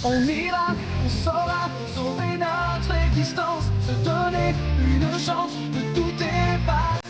On ira, on saura sauver notre existence, se donner une chance de tout effacer.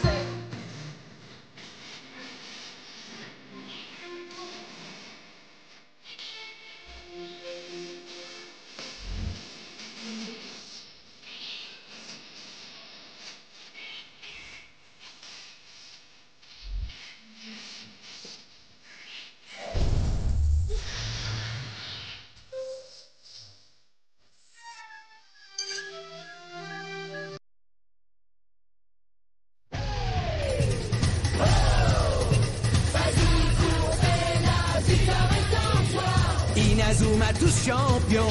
Inazuma tous champions.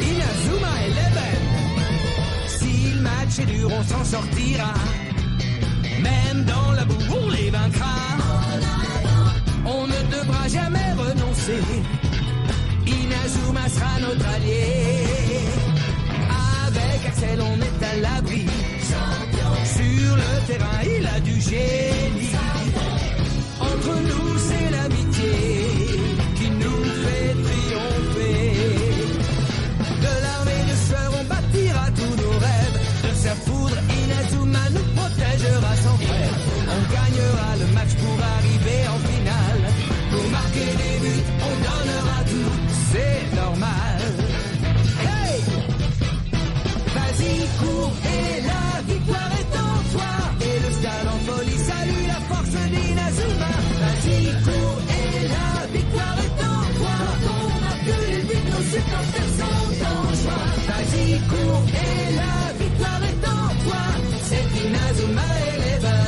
Inazuma 11. Si le match est dur, on s'en sortira. Même dans la boue, on les vaincra. On ne devra jamais renoncer. Inazuma sera notre allié. Avec Axel, on est à l'abri. Sur le terrain, il a du génie. Entre nous, c'est l'amitié qui nous fait triompher. De l'armée de sœurs, on bâtira tous nos rêves. De sa foudre, Inazuma nous protégera sans frère. On gagnera le match pour arriver en finale. Pour marquer des buts, on donnera tout, c'est normal. Hey! Vas-y, cours et la victoire est en toi. Et le stade en folie salue la force d'Inazuma. Vas-y, cours et la victoire est en toi. On marque les buts, nos supporters sont en joie. Vas-y, cours et la victoire est en toi. C'est Inazuma 11.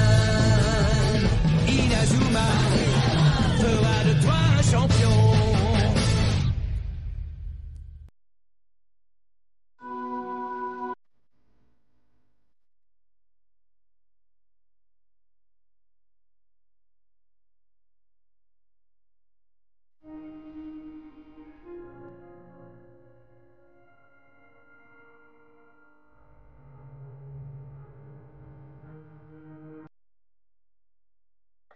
Inazuma fera de toi un champion.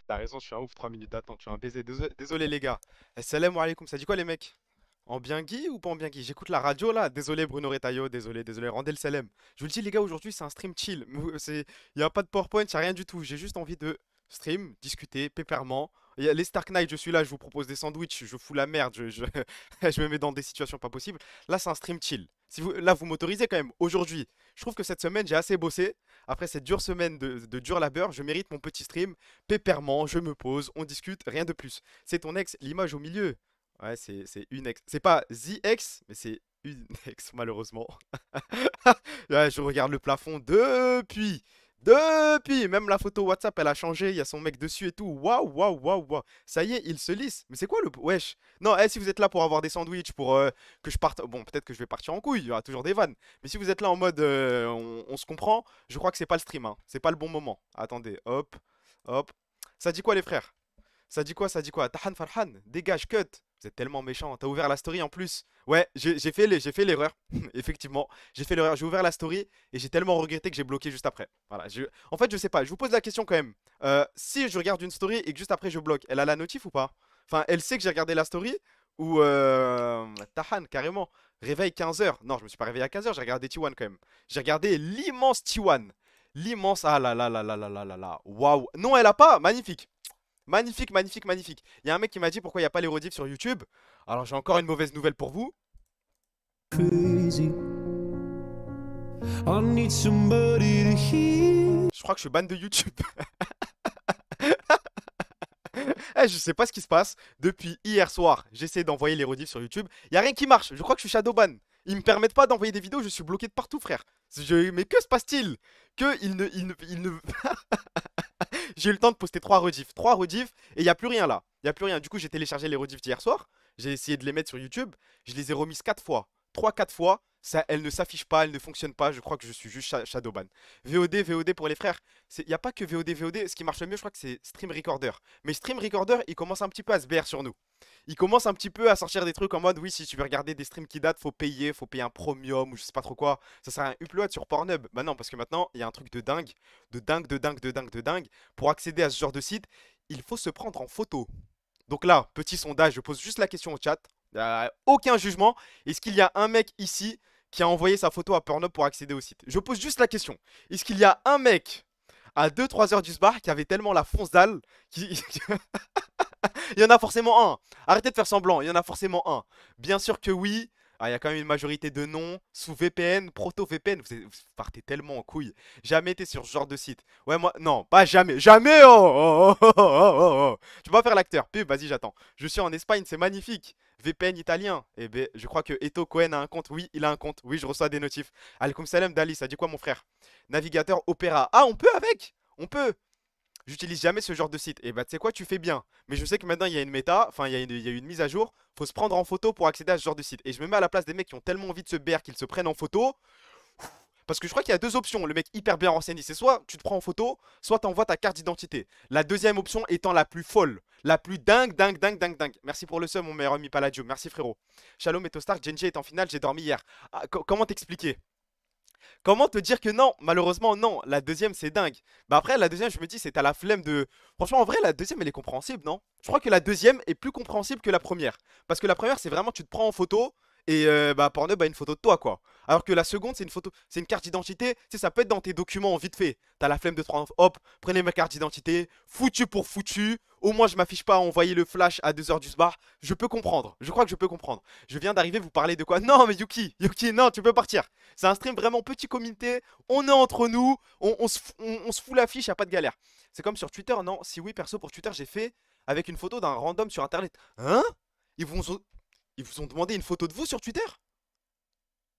T'as raison, je suis un ouf, 3 minutes d'attente, je suis un baiser. Désolé, les gars. Salam alaikum, ça dit quoi les mecs? En bien gui ou pas en bien gui? J'écoute la radio là. Désolé Bruno Retailleau, désolé, rendez le salam. Je vous le dis les gars, aujourd'hui c'est un stream chill. Il n'y a pas de PowerPoint, il n'y a rien du tout. J'ai juste envie de stream, discuter, pépèrement. Il y a les Stark Knight, je suis là, je vous propose des sandwichs, je fous la merde, je me mets dans des situations pas possibles. Là c'est un stream chill. Si vous, là vous m'autorisez quand même, aujourd'hui, je trouve que cette semaine j'ai assez bossé. Après cette dure semaine de dur labeur, je mérite mon petit stream. Pépèrement, je me pose, on discute, rien de plus. C'est ton ex, l'image au milieu. Ouais, c'est une ex. C'est pas the ex, mais c'est une ex, malheureusement. Ouais, je regarde le plafond depuis. Depuis. Même la photo WhatsApp, elle a changé. Il y a son mec dessus et tout. Waouh, waouh, waouh, waouh. Ça y est, il se lisse. Mais c'est quoi le. Wesh. Non, si vous êtes là pour avoir des sandwichs, pour que je parte. Bon, peut-être que je vais partir en couille. Il y aura toujours des vannes. Mais si vous êtes là en mode on se comprend, je crois que c'est pas le stream. Hein. C'est pas le bon moment. Attendez. Hop. Hop. Ça dit quoi, les frères? Ça dit quoi? Ça dit quoi? Tahan Farhan, dégage, cut. Vous êtes tellement méchant. T'as ouvert la story en plus. Ouais, j'ai fait l'erreur. Effectivement, j'ai fait l'erreur. J'ai ouvert la story et j'ai tellement regretté que j'ai bloqué juste après. Voilà. En fait, je sais pas. Je vous pose la question quand même. Si je regarde une story et que juste après je bloque, elle a la notif ou pas? Enfin, elle sait que j'ai regardé la story ou Tahan, carrément. Réveil 15 h. Non, je me suis pas réveillé à 15 h. J'ai regardé T1 quand même. J'ai regardé l'immense T1. L'immense. Ah là là là là là là là là. Waouh. Non, elle a pas. Magnifique. Magnifique, magnifique, magnifique. Il y a un mec qui m'a dit pourquoi il n'y a pas les rediffs sur YouTube. Alors j'ai encore une mauvaise nouvelle pour vous. Crazy. I need somebody to hear. Je crois que je suis ban de YouTube. Je sais pas ce qui se passe. Depuis hier soir, j'essaie d'envoyer les rediffs sur YouTube. Il n'y a rien qui marche. Je crois que je suis shadowban. Ils me permettent pas d'envoyer des vidéos. Je suis bloqué de partout, frère. Mais que se passe-t-il? Il ne... J'ai eu le temps de poster 3 rediffs. 3 rediffs et il n'y a plus rien là. Il n'y a plus rien. Du coup, j'ai téléchargé les rediffs d'hier soir. J'ai essayé de les mettre sur YouTube. Je les ai remis 4 fois. 3-4 fois, ça, elle ne s'affiche pas, elle ne fonctionne pas. Je crois que je suis juste Shadowban. VOD pour les frères. Il n'y a pas que VOD. Ce qui marche le mieux, je crois que c'est Stream Recorder. Mais Stream Recorder, il commence un petit peu à se BR sur nous. Il commence un petit peu à sortir des trucs en mode oui, si tu veux regarder des streams qui datent, faut payer un premium ou je sais pas trop quoi. Ça sert à un upload sur Pornhub. Bah non, parce que maintenant, il y a un truc de dingue, de dingue. Pour accéder à ce genre de site, il faut se prendre en photo. Donc là, petit sondage, je pose juste la question au chat. Aucun jugement. Est-ce qu'il y a un mec ici qui a envoyé sa photo à Pornhub pour accéder au site? Je pose juste la question. Est-ce qu'il y a un mec à 2-3 heures du sbar qui avait tellement la fonce dalle qui... Il y en a forcément un. Arrêtez de faire semblant, il y en a forcément un. Bien sûr que oui. Ah, il y a quand même une majorité de non. Sous VPN, proto-VPN. Vous partez tellement en couille. Jamais été sur ce genre de site. Ouais, moi, non, pas jamais. Jamais, oh. Tu vas faire l'acteur. Pub, vas-y, j'attends. Je suis en Espagne, c'est magnifique. VPN italien. Eh ben, je crois que Eto Cohen a un compte. Oui, il a un compte. Oui, je reçois des notifs. Alaikum salam, Dali, ça dit quoi, mon frère? Navigateur Opera. Ah, on peut avec? On peut. J'utilise jamais ce genre de site. Et bah tu sais quoi, tu fais bien. Mais je sais que maintenant il y a une méta, enfin il y a une mise à jour. Faut se prendre en photo pour accéder à ce genre de site. Et je me mets à la place des mecs qui ont tellement envie de se BR qu'ils se prennent en photo. Parce que je crois qu'il y a deux options. Le mec hyper bien renseigné, c'est soit tu te prends en photo, soit t'envoies ta carte d'identité. La deuxième option étant la plus folle. La plus dingue. Merci pour le seum, mon meilleur ami Paladio. Merci frérot. Shalom et Tostar, Genji est en finale, j'ai dormi hier. Ah, comment t'expliquer? Comment te dire que non? Malheureusement, non. La deuxième, c'est dingue. Bah après, la deuxième, je me dis, c'est à la flemme de... Franchement, en vrai, la deuxième, elle est compréhensible, non? Je crois que la deuxième est plus compréhensible que la première. Parce que la première, c'est vraiment, tu te prends en photo et bah Pornhub a une photo de toi, quoi. Alors que la seconde, c'est une photo, c'est une carte d'identité. Tu sais, ça peut être dans tes documents vite fait. T'as la flemme de te prendre... Hop, prenez ma carte d'identité. Foutu pour foutu. Au moins, je m'affiche pas à envoyer le flash à 2 heures du soir. Je peux comprendre. Je crois que je peux comprendre. Je viens d'arriver, vous parlez de quoi? Non, mais Yuki, non, tu peux partir. C'est un stream vraiment petit comité. On est entre nous. On se fout l'affiche, y a pas de galère. C'est comme sur Twitter, non? Si oui, perso, pour Twitter, j'ai fait avec une photo d'un random sur internet. Hein? Ils vous ont demandé une photo de vous sur Twitter?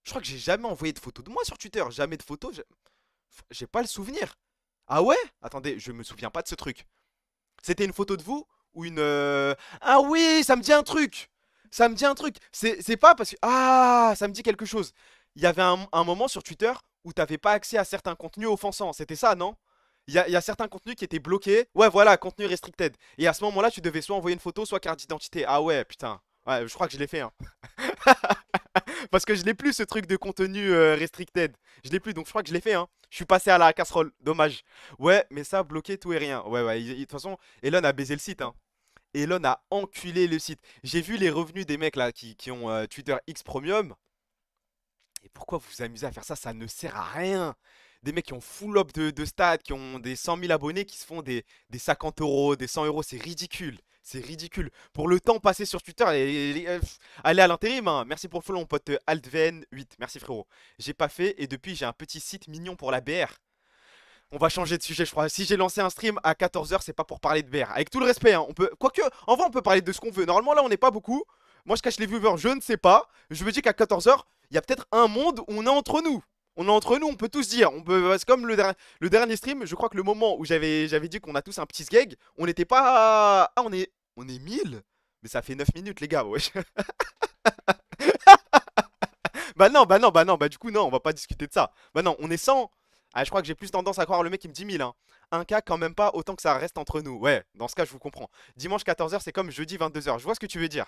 Je crois que j'ai jamais envoyé de photo de moi sur Twitter. Jamais de photo. J'ai pas le souvenir. Ah ouais? Attendez, je me souviens pas de ce truc. C'était une photo de vous ou une... Ah oui, ça me dit un truc. Ça me dit un truc. C'est pas parce que... Ah, ça me dit quelque chose. Il y avait un moment sur Twitter où t'avais pas accès à certains contenus offensants. C'était ça, non? Il y a certains contenus qui étaient bloqués. Ouais, voilà, contenu restricted. Et à ce moment-là, tu devais soit envoyer une photo, soit carte d'identité. Ah ouais, putain. Ouais, je crois que je l'ai fait, hein. Parce que je l'ai plus ce truc de contenu restricted. Je l'ai plus, donc je crois que je l'ai fait, hein. Je suis passé à la casserole, dommage. Ouais, mais ça, bloqué tout et rien. Ouais, de toute façon, Elon a baisé le site, hein. Elon a enculé le site. J'ai vu les revenus des mecs là qui ont Twitter X Premium. Et pourquoi vous vous amusez à faire ça? Ça ne sert à rien. Des mecs qui ont full up de stats, qui ont des 100 000 abonnés, qui se font des 50 euros, des 100 euros. C'est ridicule. C'est ridicule. Pour le temps passé sur Twitter, allez à l'intérim, hein. Merci pour le follow, mon pote Altven8. Merci frérot. J'ai pas fait et depuis j'ai un petit site mignon pour la BR. On va changer de sujet, je crois. Si j'ai lancé un stream à 14 h, c'est pas pour parler de BR. Avec tout le respect, hein. On peut... Quoique, en vrai, on peut parler de ce qu'on veut. Normalement, là, on n'est pas beaucoup. Moi, je cache les viewers, je ne sais pas. Je me dis qu'à 14 h, il y a peut-être un monde où on est entre nous. On est entre nous, on peut tous dire. C'est comme le dernier stream, je crois que le moment où j'avais dit qu'on a tous un petit sgeg, on n'était pas... Ah, on est 1000. Mais ça fait 9 minutes, les gars, wesh. Bah du coup, non, on va pas discuter de ça. Bah non, on est 100. Ah, je crois que j'ai plus tendance à croire le mec qui me dit 1000, hein. Un cas quand même pas, autant que ça reste entre nous. Ouais, dans ce cas, je vous comprends. Dimanche 14 h, c'est comme jeudi 22 h. Je vois ce que tu veux dire.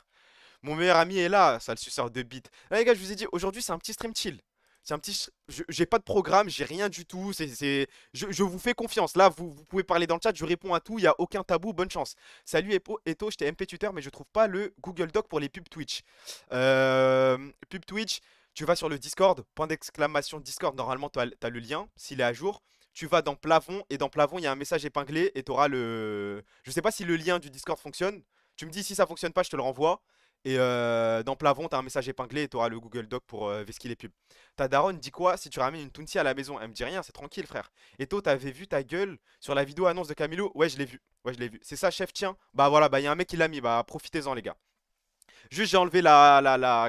Mon meilleur ami est là, sale suceur de bite. Là, les gars, je vous ai dit, aujourd'hui, c'est un petit stream chill. C'est un petit... J'ai pas de programme, j'ai rien du tout. Je vous fais confiance. Là, vous pouvez parler dans le chat, je réponds à tout. Il n'y a aucun tabou, bonne chance. Salut Eto, je t'ai MP Twitter, mais je trouve pas le Google Doc pour les pubs Twitch. Pub Twitch, tu vas sur le Discord, point d'exclamation Discord. Normalement, tu as le lien, s'il est à jour. Tu vas dans Plafond, et dans Plafond, il y a un message épinglé, et tu auras le... Je sais pas si le lien du Discord fonctionne. Tu me dis si ça fonctionne pas, je te le renvoie. Et dans Plavon, t'as un message épinglé et t'auras le Google Doc pour vesquiller les pubs. Ta daronne dit quoi si tu ramènes une Tounsi à la maison? Elle me dit rien, c'est tranquille, frère. Et toi, t'avais vu ta gueule sur la vidéo annonce de Camilo? Ouais, je l'ai vu. Ouais, je l'ai vu. C'est ça, chef, tiens. Bah voilà, bah il y a un mec qui l'a mis. Bah profitez-en, les gars. Juste, j'ai enlevé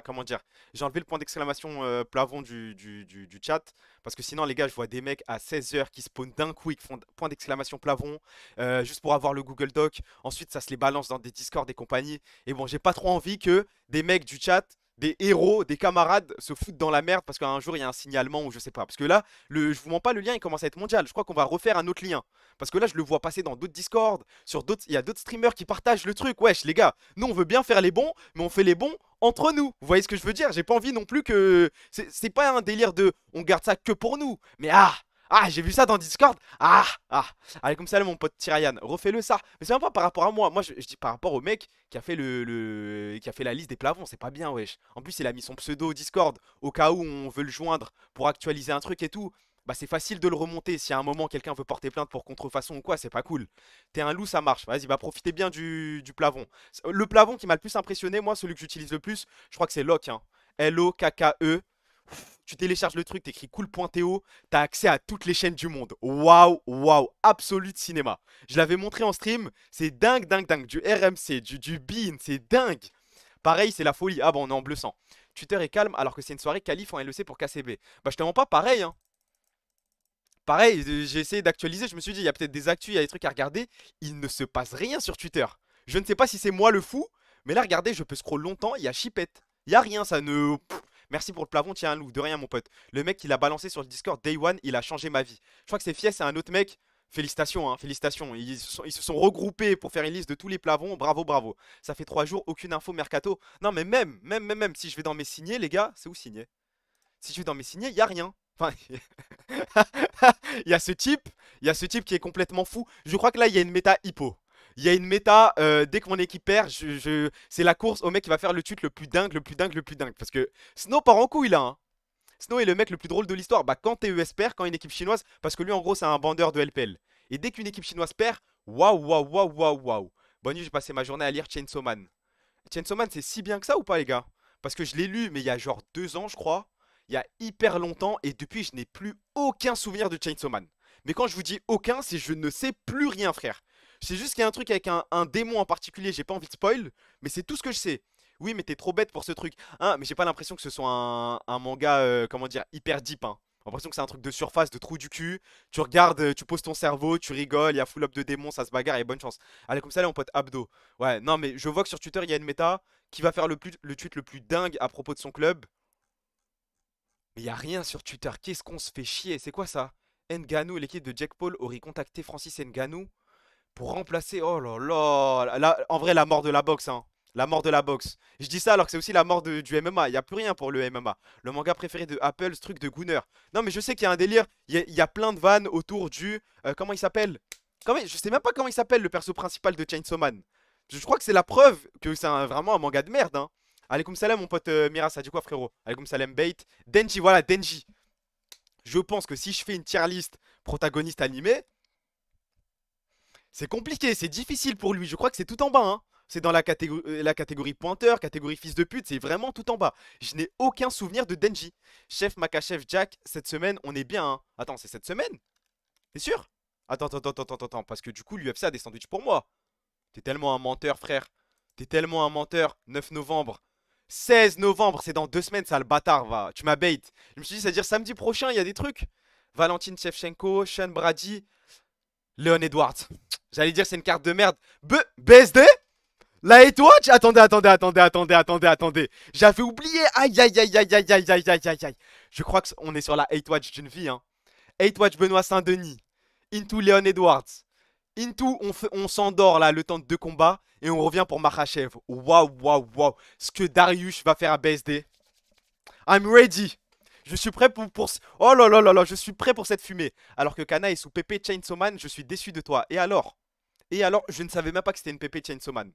comment dire? J'ai enlevé le point d'exclamation Plavon du chat. Parce que sinon, les gars, je vois des mecs à 16 h qui spawnent d'un coup et qui font point d'exclamation Plavon. Juste pour avoir le Google Doc. Ensuite, ça se les balance dans des Discord et compagnie. Et bon, j'ai pas trop envie que des mecs du chat, des héros, des camarades se foutent dans la merde parce qu'un jour il y a un signalement ou je sais pas. Parce que là, je vous mens pas, le lien il commence à être mondial. Je crois qu'on va refaire un autre lien. Parce que là, je le vois passer dans d'autres Discord, sur d'autres, il y a d'autres streamers qui partagent le truc. Wesh, les gars, nous on veut bien faire les bons, mais on fait les bons entre nous. Vous voyez ce que je veux dire? J'ai pas envie non plus que. C'est pas un délire de on garde ça que pour nous. Mais j'ai vu ça dans Discord. Allez, comme ça, là, mon pote Tyrian, refais-le ça. Mais c'est même pas par rapport à moi. Moi, je dis par rapport au mec qui a fait qui a fait la liste des plavons. C'est pas bien, wesh. En plus, il a mis son pseudo Discord au cas où on veut le joindre pour actualiser un truc et tout. Bah, c'est facile de le remonter. Si à un moment quelqu'un veut porter plainte pour contrefaçon ou quoi, c'est pas cool. T'es un loup, ça marche. Vas-y, va profiter bien du plavon. Le plavon qui m'a le plus impressionné, moi, celui que j'utilise le plus, je crois que c'est Locke, hein. L-O-K-K-E. Tu télécharges le truc, t'écris cool.to, t'as accès à toutes les chaînes du monde. Waouh, absolu de cinéma. Je l'avais montré en stream, c'est dingue. Du RMC, du Bean, c'est dingue. Pareil, c'est la folie. Ah bon, on est en bleu sang. Twitter est calme alors que c'est une soirée qualif en LEC pour KCB. Bah, je te mens pas, pareil, hein. Pareil, j'ai essayé d'actualiser, je me suis dit, il y a peut-être des actus, il y a des trucs à regarder. Il ne se passe rien sur Twitter. Je ne sais pas si c'est moi le fou, mais là, regardez, je peux scroll longtemps, il y a chipette. Il y a rien, ça ne... Merci pour le plafond, tiens un loup, de rien mon pote. Le mec qui l'a balancé sur le Discord Day One, il a changé ma vie. Je crois que c'est Fies, c'est un autre mec. Félicitations, hein, félicitations. Ils se sont regroupés pour faire une liste de tous les plavons. Bravo. Ça fait 3 jours, aucune info mercato. Non mais même, si je vais dans mes signés, les gars, c'est où signer? Si je vais dans mes signés, il n'y a rien. Enfin, il y a ce type qui est complètement fou. Je crois que là, il y a une méta hippo. Il y a une méta, dès que mon équipe perd, c'est la course au mec qui va faire le tweet le plus dingue. Parce que Snow part en couille là, hein. Snow est le mec le plus drôle de l'histoire. Bah, quand TES perd, quand une équipe chinoise, parce que lui en gros c'est un bandeur de LPL. Et dès qu'une équipe chinoise perd, waouh. Bonne nuit, j'ai passé ma journée à lire Chainsaw Man. Chainsaw Man, c'est si bien que ça ou pas, les gars? Parce que je l'ai lu, mais il y a genre 2 ans, je crois. Il y a hyper longtemps. Et depuis, je n'ai plus aucun souvenir de Chainsaw Man. Mais quand je vous dis aucun, c'est je ne sais plus rien, frère. C'est juste qu'il y a un truc avec un démon en particulier. J'ai pas envie de spoil, mais c'est tout ce que je sais. Oui, mais t'es trop bête pour ce truc. Hein, mais j'ai pas l'impression que ce soit un manga, comment dire, hyper deep, hein. J'ai l'impression que c'est un truc de surface, de trou du cul. Tu regardes, tu poses ton cerveau, tu rigoles, il y a full up de démons, ça se bagarre et bonne chance. Allez, comme ça, là, mon pote Abdo. Ouais, non, mais je vois que sur Twitter, il y a une méta qui va faire le tweet le plus dingue à propos de son club. Mais il y a rien sur Twitter. Qu'est-ce qu'on se fait chier? C'est quoi ça? Ngannou, l'équipe de Jack Paul aurait contacté Francis Ngannou pour remplacer. Oh là là. Là, en vrai, la mort de la boxe, hein. La mort de la boxe. Je dis ça alors que c'est aussi la mort du MMA. Il n'y a plus rien pour le MMA. Le manga préféré de Apple, ce truc de Gunner. Non, mais je sais qu'il y a un délire. Il y a plein de vannes autour du. Comment il s'appelle? Je sais même pas comment il s'appelle le perso principal de Chainsaw Man. Je crois que c'est la preuve que c'est vraiment un manga de merde, hein. Alaykoum salam, mon pote Mira, ça dit quoi, frérot? Alaykoum salam, bait. Denji, voilà, Denji. Je pense que si je fais une tier list protagoniste animé, c'est compliqué, c'est difficile pour lui. Je crois que c'est tout en bas, hein. C'est dans la catégorie pointeur, catégorie fils de pute, c'est vraiment tout en bas. Je n'ai aucun souvenir de Denji. Chef Makachev Jack, cette semaine, on est bien, hein. Attends, c'est cette semaine? T'es sûr? Attends, parce que du coup, l'UFC a des sandwichs pour moi. T'es tellement un menteur, frère. T'es tellement un menteur. 9 novembre. 16 novembre, c'est dans 2 semaines, ça, le bâtard, va. Tu m'as bait. Je me suis dit, c'est-à-dire samedi prochain, il y a des trucs. Valentine Shevchenko, Sean Brady, Leon Edwards. J'allais dire, c'est une carte de merde. BSD? La Watch? Attendez. J'avais oublié. Aïe. Je crois qu'on est sur la 8 Watch d'une vie, hein. 8 Watch Benoît Saint-Denis. Into Leon Edwards. Into, on s'endort là le temps de 2 combats. Et on revient pour Makhachev. Waouh. Ce que Darius va faire à BSD. I'm ready. Je suis prêt pour... Oh là, je suis prêt pour cette fumée. Alors que Kana est sous PP Chainsaw Man, je suis déçu de toi. Et alors, je ne savais même pas que c'était une PP Chainsaw Man.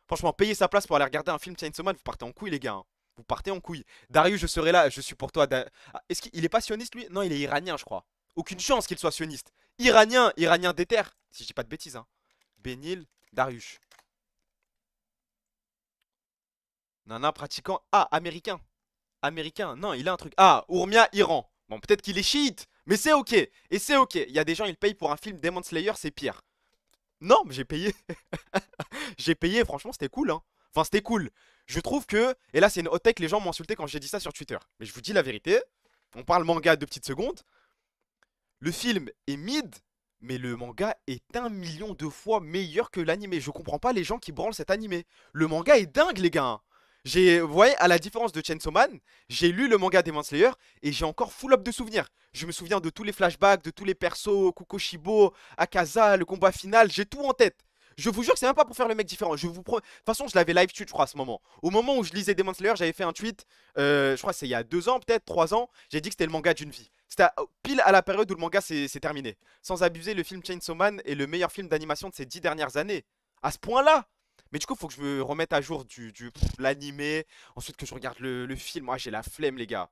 Franchement, payer sa place pour aller regarder un film Chainsaw Man, vous partez en couille, les gars, hein. Vous partez en couille. Darius, je serai là, je suis pour toi. Est-ce qu'il est pas sioniste, lui? Non, il est iranien, je crois. Aucune chance qu'il soit sioniste. Iranien d'éther. Si je dis pas de bêtises, hein. Benil, Darius. Nana pratiquant. Ah, américain. Non, il a un truc. Ah, Ourmia, Iran. Bon, peut-être qu'il est chiite, mais c'est ok. Et c'est ok. Il y a des gens, ils payent pour un film Demon Slayer, c'est pire. Non, mais j'ai payé. J'ai payé, franchement, c'était cool, hein. Enfin, c'était cool. Je trouve que. Et là, c'est une hot take, les gens m'ont insulté quand j'ai dit ça sur Twitter. Mais je vous dis la vérité. On parle manga 2 petites secondes. Le film est mid, mais le manga est 1 million de fois meilleur que l'animé. Je comprends pas les gens qui branlent cet animé. Le manga est dingue, les gars. Vous voyez, à la différence de Chainsaw Man, j'ai lu le manga Demon Slayer et j'ai encore full up de souvenirs. Je me souviens de tous les flashbacks, de tous les persos, Kukushibo, Akaza, le combat final, j'ai tout en tête. Je vous jure que c'est même pas pour faire le mec différent. De toute façon, je l'avais live tweet, je crois, à ce moment. Au moment où je lisais Demon Slayer, j'avais fait un tweet, je crois que c'est il y a 2 ans, peut-être 3 ans. J'ai dit que c'était le manga d'une vie. C'était pile à la période où le manga s'est terminé. Sans abuser, le film Chainsaw Man est le meilleur film d'animation de ces 10 dernières années. À ce point-là. Mais du coup, faut que je me remette à jour l'animé. Ensuite, que je regarde le film. Moi, j'ai la flemme, les gars.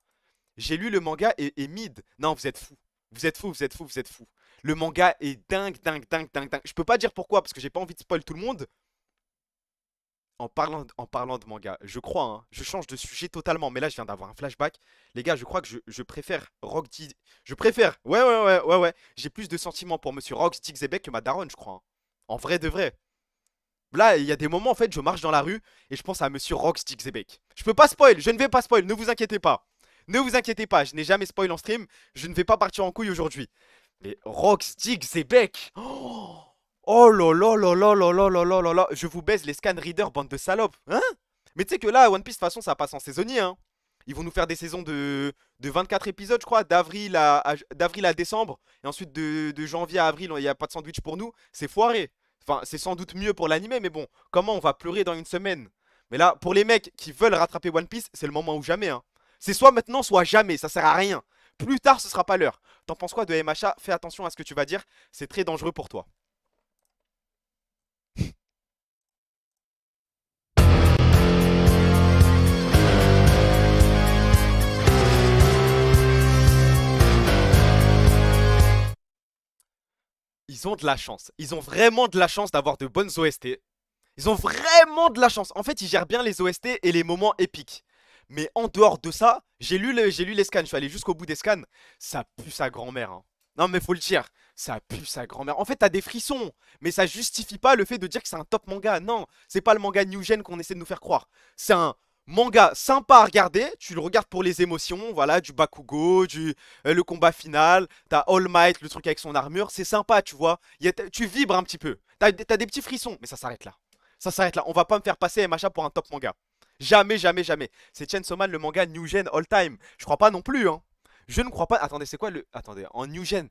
J'ai lu le manga et mid. Non, vous êtes fous. Vous êtes fous, vous êtes fous, vous êtes fous. Le manga est dingue, dingue, dingue, dingue, dingue. Je peux pas dire pourquoi, parce que j'ai pas envie de spoil tout le monde. En parlant de manga, je crois, hein, je change de sujet totalement. Mais là, je viens d'avoir un flashback. Les gars, je crois que je préfère Rock D. Je préfère. Ouais, ouais, ouais, ouais, ouais. J'ai plus de sentiments pour Monsieur Rox Dixebeck que ma daronne, je crois, hein. En vrai de vrai. Là, il y a des moments, en fait, je marche dans la rue et je pense à Monsieur Rox Dixebeck. Je peux pas spoil, je ne vais pas spoil, ne vous inquiétez pas. Ne vous inquiétez pas, je n'ai jamais spoil en stream, je ne vais pas partir en couille aujourd'hui. Mais Rox Dixebeck, oh là là là là là là là là là là, je vous baise les scan readers, bande de salopes, hein? Mais tu sais que là, One Piece, de toute façon, ça passe en saisonnier, hein. Ils vont nous faire des saisons de 24 épisodes, je crois, d'avril à décembre. Et ensuite, de janvier à avril, il n'y a pas de sandwich pour nous. C'est foiré. Enfin, c'est sans doute mieux pour l'animé, mais bon, comment on va pleurer dans une semaine? Mais là, pour les mecs qui veulent rattraper One Piece, c'est le moment ou jamais, hein. C'est soit maintenant, soit jamais, ça sert à rien. Plus tard, ce sera pas l'heure. T'en penses quoi de MHA? Fais attention à ce que tu vas dire, c'est très dangereux pour toi. Ils ont de la chance. Ils ont vraiment de la chance d'avoir de bonnes OST. Ils ont vraiment de la chance. En fait, ils gèrent bien les OST et les moments épiques. Mais en dehors de ça, j'ai lu les scans. Je suis allé jusqu'au bout des scans. Ça pue sa grand-mère, hein. Non, mais faut le dire. Ça pue sa grand-mère. En fait, t'as des frissons. Mais ça justifie pas le fait de dire que c'est un top manga. Non, c'est pas le manga New Gen qu'on essaie de nous faire croire. C'est un manga sympa à regarder. Tu le regardes pour les émotions. Voilà, du Bakugo, le combat final. T'as All Might, le truc avec son armure. C'est sympa, tu vois. Tu vibres un petit peu. T'as des petits frissons. Mais ça s'arrête là. Ça s'arrête là. On va pas me faire passer MHA pour un top manga. Jamais, jamais, jamais. C'est Chainsaw Man, le manga New Gen all time. Je crois pas non plus, hein. Je ne crois pas. Attendez, c'est quoi le. Attendez, en New Gen.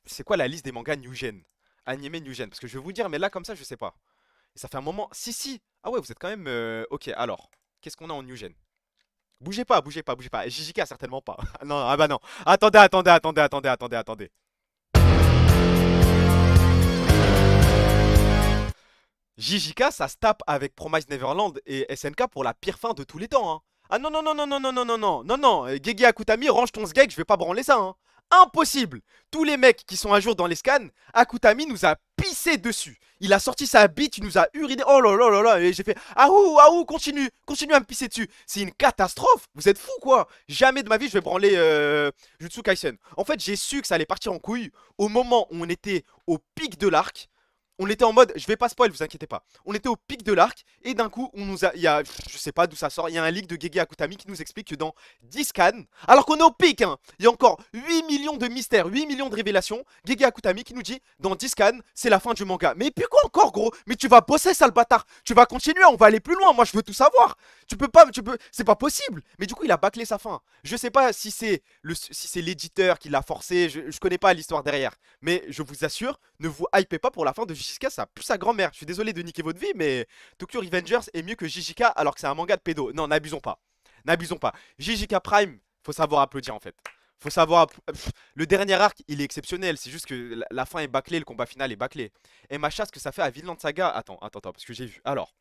C'est quoi la liste des mangas New Gen? Animé New Gen. Parce que je vais vous dire, mais là, comme ça, je sais pas. Et ça fait un moment. Si, si. Ah ouais, vous êtes quand même. Ok, alors. Qu'est-ce qu'on a en New Gen? Bougez pas, bougez pas, bougez pas. JJK, certainement pas. Non, ah bah non. Attendez, attendez, attendez, attendez, attendez, attendez. JJK, ça se tape avec Promise Neverland et SNK pour la pire fin de tous les temps, hein. Ah non, non, non, non, non, non, non, non, non, non, non, Gege Akutami, range ton sgeg, je vais pas branler ça, hein. Impossible. Tous les mecs qui sont à jour dans les scans, Akutami nous a pissé dessus. Il a sorti sa bite, il nous a uriné. Oh là là là là, et j'ai fait ah ouh, continue, continue à me pisser dessus. C'est une catastrophe. Vous êtes fous quoi. Jamais de ma vie je vais branler Jutsu Kaisen. En fait, j'ai su que ça allait partir en couille au moment où on était au pic de l'arc. On était en mode, je vais pas spoil, vous inquiétez pas. On était au pic de l'arc et d'un coup, il y a, je sais pas d'où ça sort, il y a un leak de Gege Akutami qui nous explique que dans 10 scans, alors qu'on est au pic, hein, il y a encore 8 millions de mystères, 8 millions de révélations, Gege Akutami qui nous dit, dans 10 scans, c'est la fin du manga. Mais puis quoi encore, gros? Mais tu vas bosser, sale bâtard. Tu vas continuer, on va aller plus loin. Moi, je veux tout savoir. C'est pas possible. Mais du coup, il a bâclé sa fin. Je sais pas si c'est l'éditeur qui l'a forcé. Je connais pas l'histoire derrière. Mais je vous assure, ne vous hypez pas pour la fin de JJK, ça pue sa grand-mère. Je suis désolé de niquer votre vie, mais Tokyo Revengers est mieux que JJK alors que c'est un manga de pédo. Non, n'abusons pas. N'abusons pas. JJK Prime, faut savoir applaudir en fait. Faut savoir. Le dernier arc, il est exceptionnel. C'est juste que la fin est bâclée, le combat final est bâclé. Et Macha, ce que ça fait à Vinland Saga. Attends, parce que j'ai vu. Alors,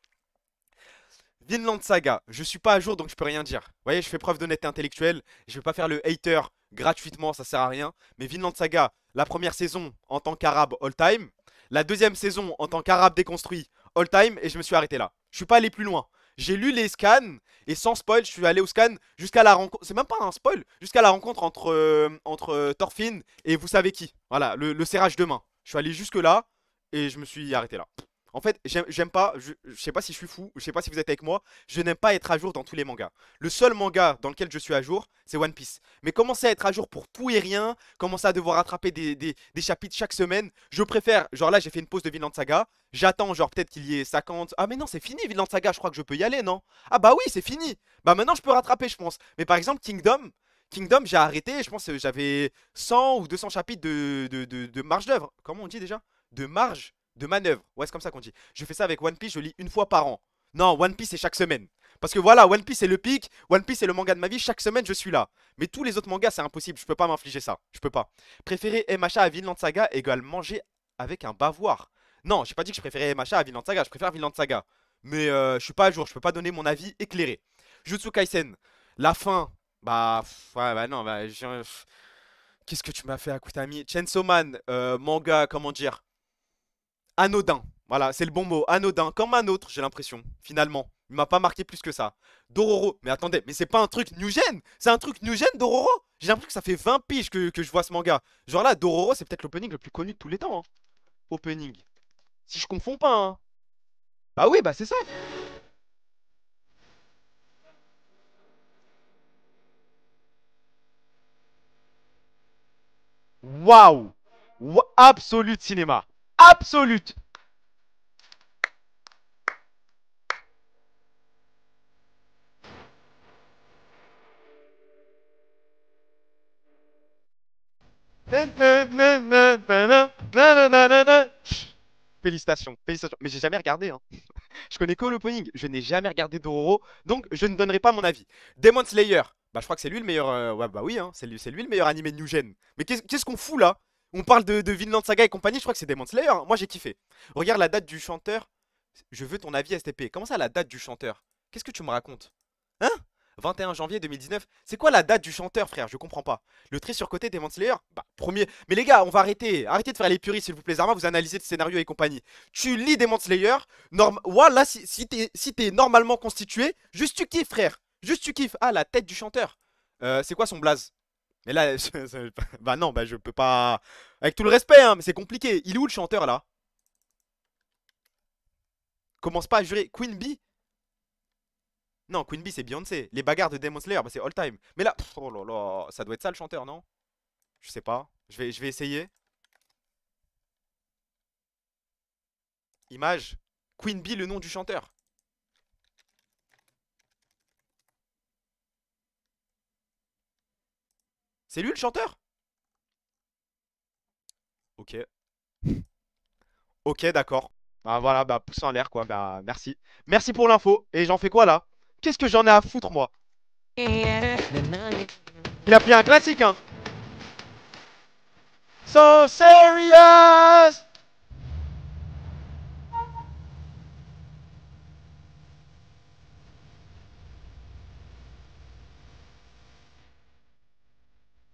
Vinland Saga, je suis pas à jour donc je peux rien dire. Vous voyez, je fais preuve d'honnêteté intellectuelle. Je vais pas faire le hater gratuitement, ça sert à rien. Mais Vinland Saga, la première saison en tant qu'arabe all time. La deuxième saison en tant qu'arabe déconstruit all time. Et je me suis arrêté là. Je suis pas allé plus loin. J'ai lu les scans et sans spoil, je suis allé au scan jusqu'à la rencontre. C'est même pas un spoil, jusqu'à la rencontre entre Thorfinn et vous savez qui. Voilà, le serrage de main. Je suis allé jusque là et je me suis arrêté là. En fait, j'aime pas, je sais pas si je suis fou, je sais pas si vous êtes avec moi, je n'aime pas être à jour dans tous les mangas. Le seul manga dans lequel je suis à jour, c'est One Piece. Mais commencer à être à jour pour tout et rien, commencer à devoir rattraper des chapitres chaque semaine, je préfère, genre là j'ai fait une pause de Vinland Saga, j'attends genre peut-être qu'il y ait 50... Ah mais non c'est fini Vinland Saga, je crois que je peux y aller, non? Ah bah oui c'est fini. Bah maintenant je peux rattraper je pense. Mais par exemple Kingdom j'ai arrêté, je pense que j'avais 100 ou 200 chapitres de marge d'œuvre. Comment on dit déjà? De marge de manœuvre. Ouais, c'est comme ça qu'on dit. Je fais ça avec One Piece, je lis une fois par an. Non, One Piece c'est chaque semaine. Parce que voilà, One Piece c'est le pic, One Piece c'est le manga de ma vie, chaque semaine je suis là. Mais tous les autres mangas c'est impossible, je peux pas m'infliger ça. Je peux pas. Préférer MHA à Vinland Saga égale manger avec un bavoir. Non, j'ai pas dit que je préférais MHA à Vinland Saga, je préfère Vinland Saga. Mais je suis pas à jour, je peux pas donner mon avis éclairé. Jutsu Kaisen, la fin. Bah, ouais, bah non, bah, qu'est-ce que tu m'as fait, Akutami? Chainsaw Man, manga, comment dire? Anodin. Voilà, c'est le bon mot. Anodin, comme un autre, j'ai l'impression. Finalement, il m'a pas marqué plus que ça. Dororo, mais attendez, mais c'est pas un truc new gen? C'est un truc new gen, Dororo? J'ai l'impression que ça fait 20 piges que je vois ce manga. Genre là, Dororo, c'est peut-être l'opening le plus connu de tous les temps, hein. Opening. Si je confonds pas, hein. Bah oui, bah c'est ça. Waouh! Absolute cinéma. Absolute. Félicitations, félicitations. Mais j'ai jamais regardé, hein. Je connais que l'opening. Je n'ai jamais regardé Dororo, donc je ne donnerai pas mon avis. Demon Slayer. Bah, je crois que c'est lui le meilleur. Ouais, bah oui, hein. C'est lui le meilleur animé de New Gen. Mais qu'est-ce qu'on fout là? On parle de Vinland Saga et compagnie. Je crois que c'est Demon Slayer, hein. Moi, j'ai kiffé. Regarde la date du chanteur. Je veux ton avis, STP. Comment ça, la date du chanteur? Qu'est-ce que tu me racontes? Hein? 21 janvier 2019. C'est quoi la date du chanteur, frère? Je comprends pas. Le trait surcoté Demon Slayer? Bah, premier. Mais les gars, on va arrêter. Arrêtez de faire les puristes, s'il vous plaît, Zarma. Vous analysez le scénario et compagnie. Tu lis Demon Slayer. Voilà, si t'es normalement constitué, juste tu kiffes, frère. Juste tu kiffes. Ah, la tête du chanteur. C'est quoi son blaze? Mais là, bah non, bah je peux pas. Avec tout le respect, hein, mais c'est compliqué. Il est où le chanteur là? Commence pas à jurer. Queen Bee? Non, Queen Bee c'est Beyoncé. Les bagarres de Demon Slayer, bah, c'est all time. Mais là, oh là là, ça doit être ça le chanteur, non? Je sais pas. Je vais essayer. Image. Queen Bee, le nom du chanteur. C'est lui le chanteur? Ok. Ok, d'accord. Bah voilà, bah pouce en l'air quoi. Bah merci. Merci pour l'info. Et j'en fais quoi là? Qu'est-ce que j'en ai à foutre moi? Il a pris un classique, hein. So serious.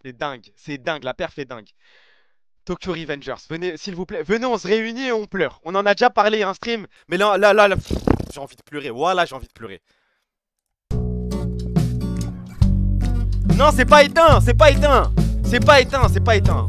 C'est dingue, la perf est dingue. Tokyo Revengers, venez, s'il vous plaît, venez, on se réunit et on pleure. On en a déjà parlé un stream, mais là, j'ai envie de pleurer. Voilà, j'ai envie de pleurer. Non, c'est pas éteint, c'est pas éteint. C'est pas éteint, c'est pas éteint.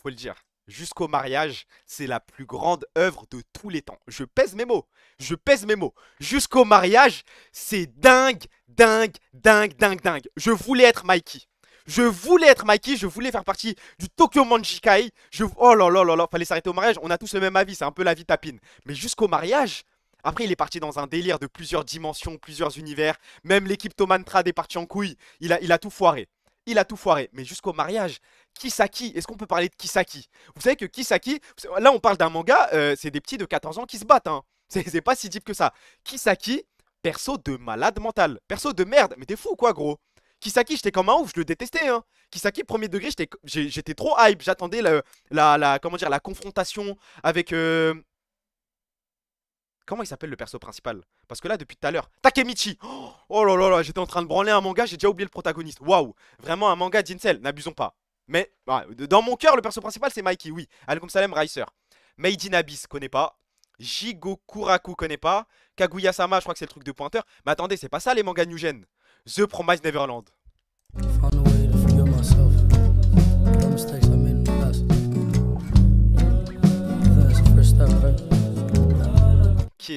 Faut le dire. Jusqu'au mariage, c'est la plus grande œuvre de tous les temps. Je pèse mes mots. Je pèse mes mots. Jusqu'au mariage, c'est dingue, dingue, dingue, dingue, dingue. Je voulais être Mikey. Je voulais être Mikey, je voulais faire partie du Tokyo Manjikai. Oh là là là là, fallait s'arrêter au mariage. On a tous le même avis, c'est un peu la vie tapine. Mais jusqu'au mariage, après il est parti dans un délire de plusieurs dimensions, plusieurs univers. Même l'équipe Tomantrad est partie en couille. Il a tout foiré. Il a tout foiré. Mais jusqu'au mariage, Kisaki, est-ce qu'on peut parler de Kisaki? Vous savez que Kisaki, là on parle d'un manga, c'est des petits de 14 ans qui se battent, hein. C'est pas si deep que ça. Kisaki, perso de malade mental. Perso de merde. Mais t'es fou quoi, gros? Kisaki, j'étais comme un ouf, je le détestais, hein. Kisaki, premier degré, j'étais trop hype. J'attendais comment dire, la confrontation avec... Comment il s'appelle le perso principal? Parce que là, depuis tout à l'heure, Takemichi. Oh là là là, j'étais en train de branler un manga, j'ai déjà oublié le protagoniste. Waouh, vraiment un manga d'Incel, n'abusons pas. Mais ouais, dans mon cœur, le perso principal, c'est Mikey, oui. Alaikum salam, Ricer. Made in Abyss, connais pas. Jigokuraku, connais pas. Kaguya-sama, je crois que c'est le truc de pointeur. Mais attendez, c'est pas ça les mangas New Gen. The Promised Neverland. Found a way to forgive myself. The mistakes I made in the past.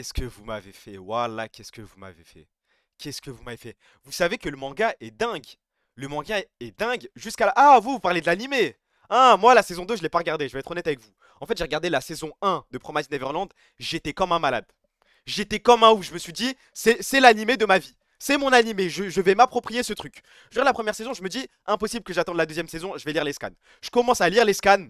qu'est-ce que vous m'avez fait? Voilà, qu'est-ce que vous m'avez fait? Qu'est-ce que vous m'avez fait? Vous savez que le manga est dingue. Le manga est dingue jusqu'à la... Ah, vous parlez de l'animé. Ah, moi, la saison 2, je l'ai pas regardé, je vais être honnête avec vous. En fait, j'ai regardé la saison 1 de Promise Neverland, j'étais comme un malade. J'étais comme un ouf, je me suis dit, c'est l'animé de ma vie. C'est mon animé, je vais m'approprier ce truc. Je regarde la première saison, je me dis, impossible que j'attende la deuxième saison, je vais lire les scans. Je commence à lire les scans.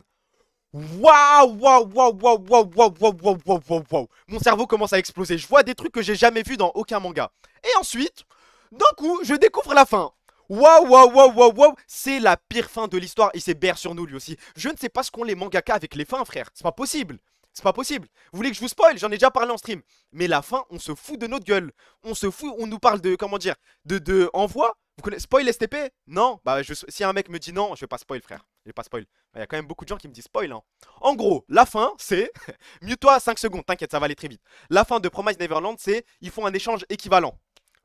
Waouh, waouh, waouh, waouh, waouh, waouh, waouh, waouh, waouh, waouh, waouh. Mon cerveau commence à exploser. Je vois des trucs que j'ai jamais vus dans aucun manga. Et ensuite, d'un coup, je découvre la fin. Waouh, waouh, waouh, waouh, waouh. C'est la pire fin de l'histoire. Il s'héberge sur nous lui aussi. Je ne sais pas ce qu'ont les mangaka avec les fins, frère. C'est pas possible. C'est pas possible. Vous voulez que je vous spoil? J'en ai déjà parlé en stream. Mais la fin, on se fout de notre gueule. On se fout, on nous parle de, comment dire, de envoi. Vous connaissez spoil STP? Non. Bah, si un mec me dit non, je vais pas spoil, frère. Je vais pas spoil. Il y a quand même beaucoup de gens qui me disent spoil, hein. En gros, la fin, c'est... Mute-toi 5 secondes, t'inquiète, ça va aller très vite. La fin de Promise Neverland, c'est... Ils font un échange équivalent.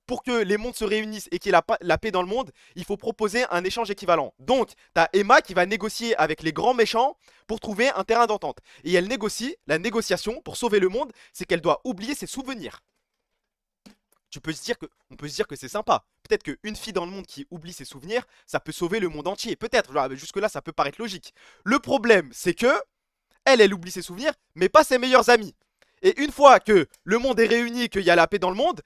Pour que les mondes se réunissent et qu'il y ait la paix dans le monde, il faut proposer un échange équivalent. Donc, t'as Emma qui va négocier avec les grands méchants pour trouver un terrain d'entente. Et elle négocie, la négociation, pour sauver le monde, c'est qu'elle doit oublier ses souvenirs. On peut se dire que c'est sympa. Peut-être qu'une fille dans le monde qui oublie ses souvenirs, ça peut sauver le monde entier. Peut-être, jusque-là, ça peut paraître logique. Le problème, c'est que elle oublie ses souvenirs, mais pas ses meilleurs amis. Et une fois que le monde est réuni, qu'il y a la paix dans le monde,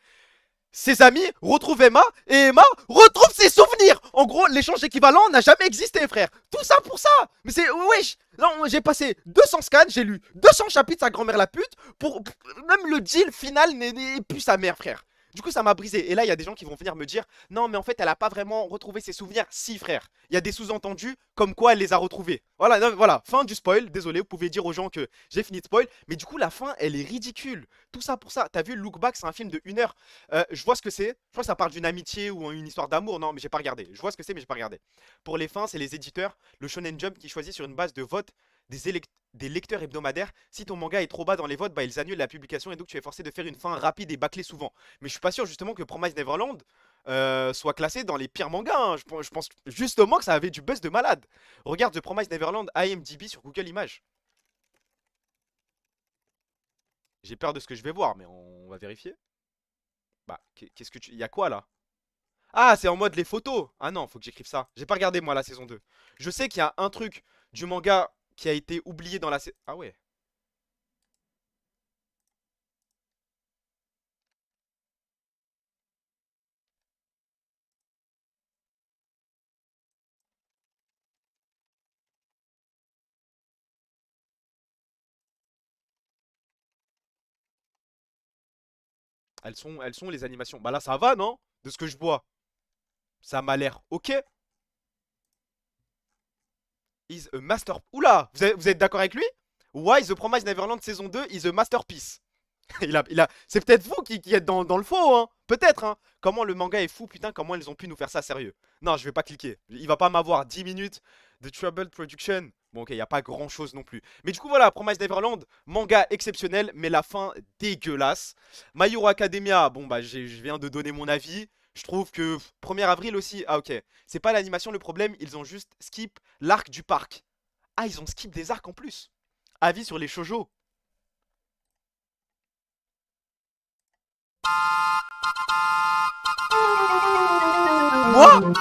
ses amis retrouvent Emma, et Emma retrouve ses souvenirs. En gros, l'échange équivalent n'a jamais existé, frère. Tout ça pour ça. Mais c'est... Wesh. Non, j'ai passé 200 scans, j'ai lu 200 chapitres, sa grand-mère la pute, même le deal final n'est plus sa mère, frère. Du coup, ça m'a brisé. Et là, il y a des gens qui vont venir me dire non, mais en fait, elle a pas vraiment retrouvé ses souvenirs. Si, frère. Il y a des sous-entendus comme quoi elle les a retrouvés. Voilà, non, voilà. Fin du spoil. Désolé, vous pouvez dire aux gens que j'ai fini de spoil. Mais du coup, la fin, elle est ridicule. Tout ça pour ça. T'as vu Look Back, c'est un film de 1 heure. Je vois ce que c'est. Je crois que ça parle d'une amitié ou une histoire d'amour. Non, mais j'ai pas regardé. Je vois ce que c'est, mais j'ai pas regardé. Pour les fins, c'est les éditeurs, le Shonen Jump qui choisit sur une base de vote des lecteurs hebdomadaires. Si ton manga est trop bas dans les votes, bah ils annulent la publication et donc tu es forcé de faire une fin rapide et bâclée souvent. Mais je suis pas sûr justement que Promise Neverland soit classé dans les pires mangas, hein. Je pense justement que ça avait du buzz de malade. Regarde The Promise Neverland IMDb sur Google Images. J'ai peur de ce que je vais voir, mais on va vérifier. Bah, qu'est-ce que tu... Y a quoi là? Ah, c'est en mode les photos. Ah non, faut que j'écrive ça. J'ai pas regardé moi la saison 2. Je sais qu'il y a un truc du manga qui a été oublié dans la... Ah ouais. Elles sont les animations. Bah là, ça va, non? De ce que je vois. Ça m'a l'air ok. Is a master... Oula! Vous êtes d'accord avec lui? Why The Promise Neverland saison 2 is a masterpiece? C'est peut-être vous qui êtes dans le faux, hein. Peut-être, hein. Comment le manga est fou, putain, comment ils ont pu nous faire ça sérieux? Non, je vais pas cliquer. Il va pas m'avoir 10 minutes de Troubled Production. Bon, ok, il n'y a pas grand chose non plus. Mais du coup, voilà, Promise Neverland, manga exceptionnel, mais la fin dégueulasse. My Hero Academia, bon, bah, je viens de donner mon avis. Je trouve que 1er avril aussi, ah ok. C'est pas l'animation le problème, ils ont juste skip l'arc du parc. Ah, ils ont skip des arcs en plus. Avis sur les shoujo. Moi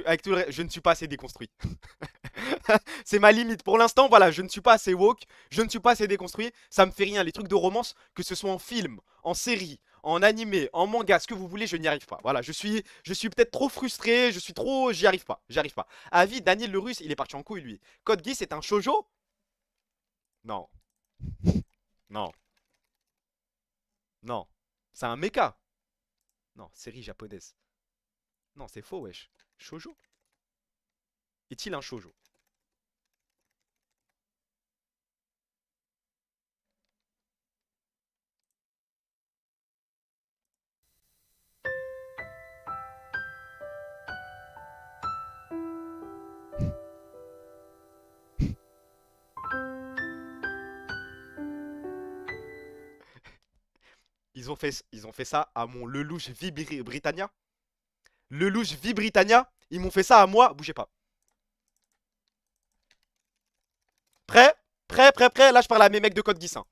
avec tout je ne suis pas assez déconstruit. C'est ma limite. Pour l'instant, voilà, je ne suis pas assez woke, je ne suis pas assez déconstruit. Ça me fait rien. Les trucs de romance, que ce soit en film, en série, en animé, en manga, ce que vous voulez, je n'y arrive pas. Voilà, je suis peut-être trop frustré, j'y arrive pas, Avis, Daniel le Russe, il est parti en couille, lui. Code Geass, c'est un shoujo? Non. Non. Non. C'est un mecha. Non, série japonaise. Non, c'est faux, wesh. Shoujo? Est-il un shoujo? Ils ont fait ça à mon Lelouch Britannia. Lelouch Britannia. Ils m'ont fait ça à moi. Bougez pas. Prêt? Prêt, prêt, prêt. Là, je parle à mes mecs de Code Geass. Hein.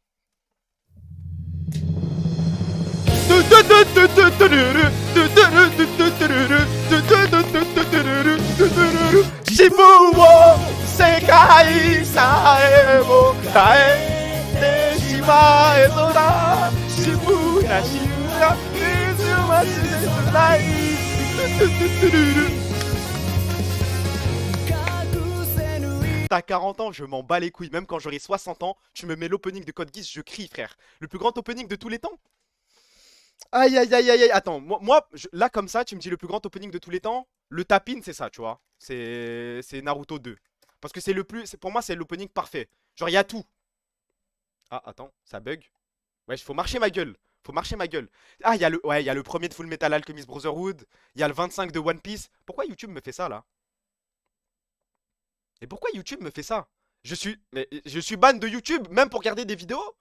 Shibuya Sekai Saemo Kaete Shima Ezora Shibuya Shibuya T'as 40 ans, je m'en bats les couilles. Même quand j'aurai 60 ans, tu me mets l'opening de Code Geass, je crie, frère. Le plus grand opening de tous les temps. Aïe, aïe, aïe, aïe, aïe. Attends, là, comme ça, tu me dis le plus grand opening de tous les temps. Le tap-in, c'est ça, tu vois. C'est Naruto 2. Parce que c'est le plus. Pour moi, c'est l'opening parfait. Genre, il y a tout. Ah, attends, ça bug. Wesh, faut marcher ma gueule. Faut marcher ma gueule. Ah, il y a ouais, il y a le premier de Full Metal Alchemist Brotherhood. Il y a le 25 de One Piece. Pourquoi YouTube me fait ça, là? Et pourquoi YouTube me fait ça? Je suis ban de YouTube, même pour regarder des vidéos?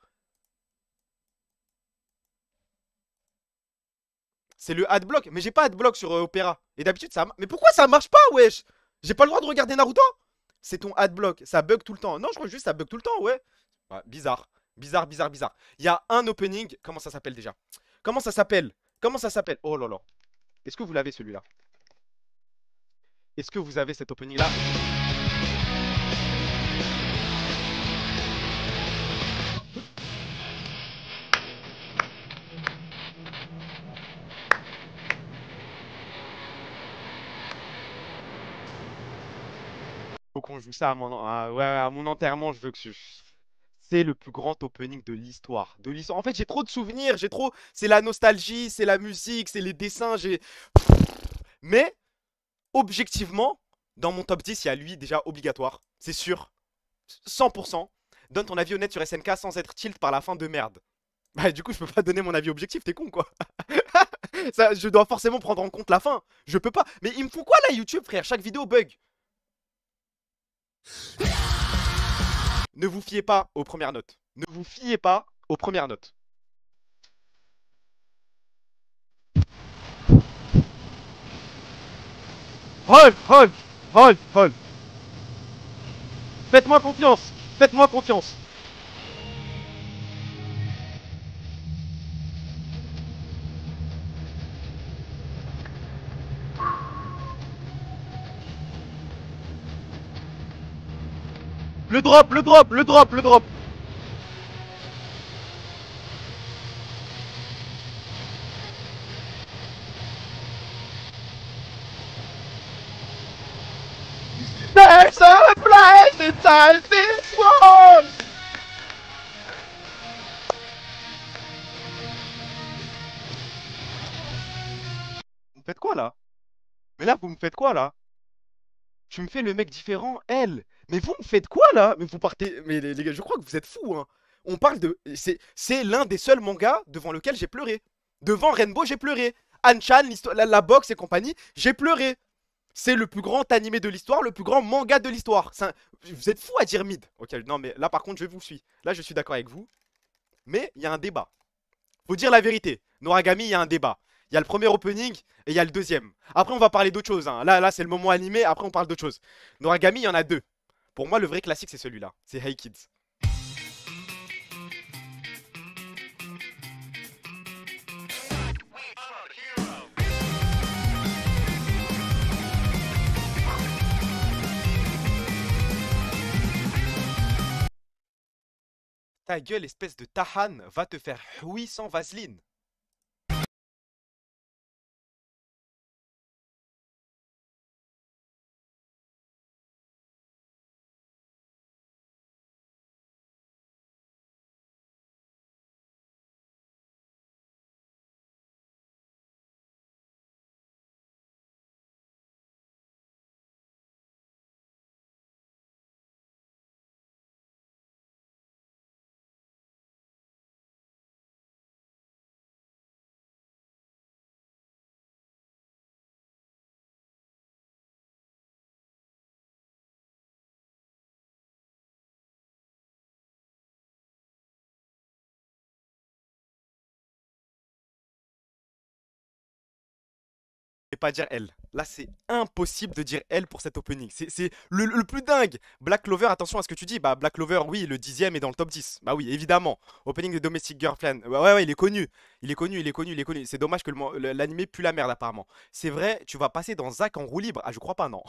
C'est le adblock. Mais j'ai pas adblock sur Opera. Et d'habitude, ça. Mais pourquoi ça marche pas, wesh? J'ai pas le droit de regarder Naruto? C'est ton adblock. Ça bug tout le temps. Non, je crois juste que ça bug tout le temps, ouais. Ouais, bizarre. Bizarre, bizarre, bizarre. Il y a un opening. Comment ça s'appelle déjà? Comment ça s'appelle? Comment ça s'appelle? Oh là là. Est-ce que vous l'avez celui-là? Est-ce que vous avez cet opening-là? Faut qu'on joue ça à ouais, à mon enterrement, je veux que c'est le plus grand opening de l'histoire. De l'histoire. En fait, j'ai trop de souvenirs, j'ai trop. C'est la nostalgie, c'est la musique, c'est les dessins, j'ai. Mais, objectivement, dans mon top 10, il y a lui déjà obligatoire. C'est sûr. 100%. Donne ton avis honnête sur SNK sans être tilt par la fin de merde. Bah, du coup, je peux pas donner mon avis objectif, t'es con quoi. Ça, je dois forcément prendre en compte la fin. Je peux pas. Mais il me faut quoi là, YouTube, frère? Chaque vidéo bug. Ne vous fiez pas aux premières notes. Ne vous fiez pas aux premières notes. Hold, hold, hold, hold. Faites-moi confiance. Faites-moi confiance. Le drop, le drop, le drop, le drop. There's a place inside this world. Vous me faites quoi là? Mais là, vous me faites quoi là? Tu me fais le mec différent, elle. Mais vous me faites quoi là? Mais vous partez. Mais les gars, je crois que vous êtes fous, hein. On parle de. C'est l'un des seuls mangas devant lequel j'ai pleuré. Devant Rainbow, j'ai pleuré. Anchan, la boxe et compagnie, j'ai pleuré. C'est le plus grand animé de l'histoire, le plus grand manga de l'histoire. Vous êtes fous à dire mid. Ok, non, mais là par contre, je vous suis. Là, je suis d'accord avec vous. Mais il y a un débat. Faut dire la vérité. Noragami, il y a un débat. Il y a le premier opening et il y a le deuxième. Après, on va parler d'autre chose. Hein. Là, c'est le moment animé. Après, on parle d'autre chose. Noragami, il y en a deux. Pour moi, le vrai classique, c'est celui-là. C'est Hey Kids. Ta gueule, espèce de Tahan, va te faire oui sans vaseline. Et pas dire elle. Là, c'est impossible de dire L pour cet opening. C'est le plus dingue. Black Clover, attention à ce que tu dis. Bah, Black Clover, oui, le 10e est dans le top 10. Bah oui, évidemment. Opening de Domestic Girlfriend. Ouais, il est connu. Il est connu, il est connu, il est connu. C'est dommage que l'animé pue la merde, apparemment. C'est vrai, tu vas passer dans Zack en roue libre. Ah, je crois pas, non.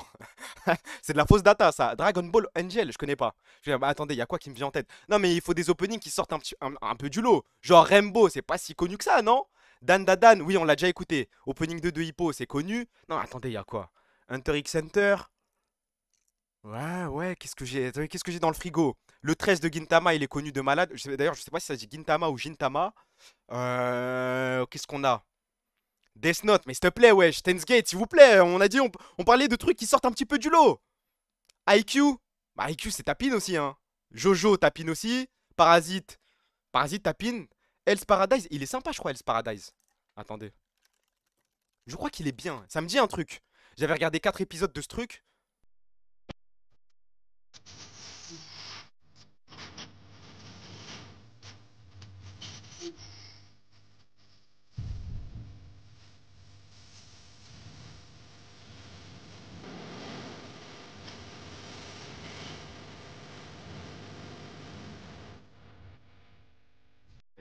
C'est de la fausse data, ça. Dragon Ball Angel, je connais pas. Je vais dire, bah, attendez, il y a quoi qui me vient en tête? Non, mais il faut des openings qui sortent un peu du lot. Genre Rainbow, c'est pas si connu que ça, non? Dan Dan, oui, on l'a déjà écouté. Opening 2 de Hippo, c'est connu. Non, attendez, il y a quoi? Hunter x Hunter. Ouais, qu'est-ce que j'ai? Attendez, qu'est-ce que j'ai dans le frigo? Le 13 de Gintama, il est connu de malade. D'ailleurs, je sais pas si ça se dit Gintama ou Gintama. Qu'est-ce qu'on a? Death Note, mais s'il te plaît, wesh. Steins Gate, s'il vous plaît. On a dit, on parlait de trucs qui sortent un petit peu du lot. IQ. Bah, IQ, c'est tapine aussi, hein. Jojo, tapine aussi. Parasite. Parasite, tapine. Hell's Paradise, il est sympa, je crois, Hell's Paradise. Attendez. Je crois qu'il est bien. Ça me dit un truc. J'avais regardé 4 épisodes de ce truc.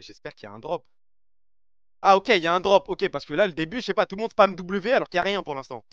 J'espère qu'il y a un drop. Ah, ok, il y a un drop. Ok, parce que là, le début, je sais pas, tout le monde spam W alors qu'il n'y a rien pour l'instant.